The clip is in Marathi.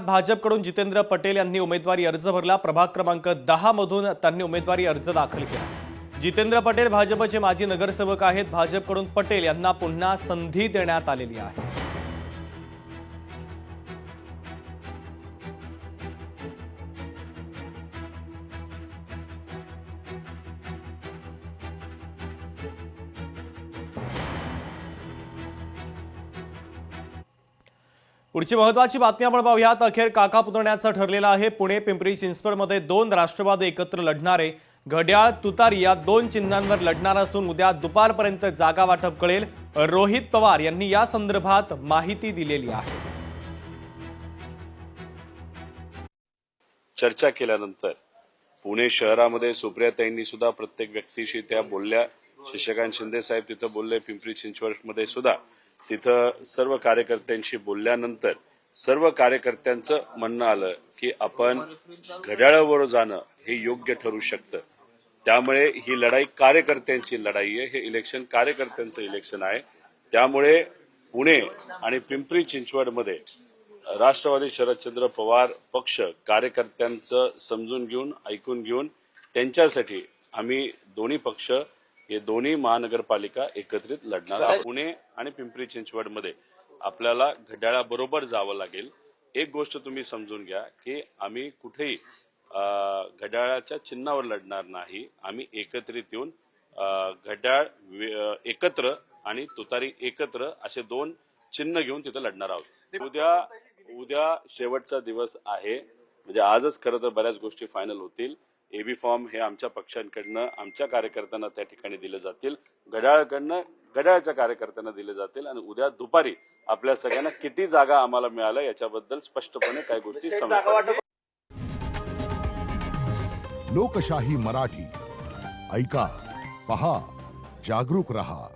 भाजपकडून जितेंद्र पटेल यांनी उमेदवारी अर्ज भरला। प्रभाग क्रमांक 10 मधून त्यांनी उमेदवारी अर्ज दाखल केला। जितेंद्र पटेल भाजपचे माजी नगरसेवक आहेत। भाजपकडून पटेल यांना पुन्हा संधी देण्यात आलेली आहे। पुढची महत्त्वाची बातमी आपण पाहूयात। अखेर काका पुतण्याचं ठरलेलं आहे। पुणे पिंपरी चिंचवडमध्ये 2 राष्ट्रवादी एकत्र लढणारे घड्याळ तुतारी या 2 चिन्हांवर लढणार असून उद्या दुपारपर्यंत जागा वाटप कळेल। रोहित पवार यांनी या संदर्भात माहिती दिलेली आहे। चर्चा केल्यानंतर पुणे शहरामध्ये सुप्रियाताईंनी सुद्धा प्रत्येक व्यक्तीशी त्या बोलल्या। शशिकांत शिंदे साहेब तिथं बोलले। पिंपरी चिंचवडमध्ये सुद्धा तिथं सर्व कार्यकर्त्यांशी बोलल्यानंतर सर्व कार्यकर्त्यांचं म्हणणं आलं की आपण घड्याळावर जाणं हे योग्य ठरू शकतं। त्यामुळे ही लढाई कार्यकर्त्यांची लढाई आहे। हे इलेक्शन कार्यकर्त्यांचं इलेक्शन आहे। त्यामुळे पुणे आणि पिंपरी चिंचवडमध्ये राष्ट्रवादी शरदचंद्र पवार पक्ष कार्यकर्त्यांचं समजून घेऊन ऐकून घेऊन त्यांच्यासाठी आम्ही दोन्ही पक्ष हे दोन्ही महानगरपालिका एकत्रित लढणार आहोत। पुणे आणि पिंपरी चिंचवडमध्ये आपल्याला घड्याळाबरोबर जावं लागेल। एक गोष्ट तुम्ही समजून घ्या की आम्ही कुठेही घड्याळाच्या चिन्हावर लढणार नाही। आम्ही एकत्रित येऊन घड्याळ एकत्र आणि तुतारी एकत्र असे 2 चिन्ह घेऊन तिथे लढणार आहोत। उद्या शेवटचा दिवस आहे। म्हणजे आजच खरं तर बऱ्याच गोष्टी फायनल होतील। एबी फॉर्म हे आमच्या पक्षांकडनं आमच्या कार्यकर्त्यांना त्या ठिकाणी दिले जातील। घड्याळकडनं घड्याळच्या कार्यकर्त्यांना दिले जातील आणि उद्या दुपारी आपल्या सगळ्यांना किती जागा आम्हाला मिळाल्या याच्याबद्दल स्पष्टपणे काही गोष्टी समजतील। लोकशाही मराठी ऐका, पहा, जागरूक रहा।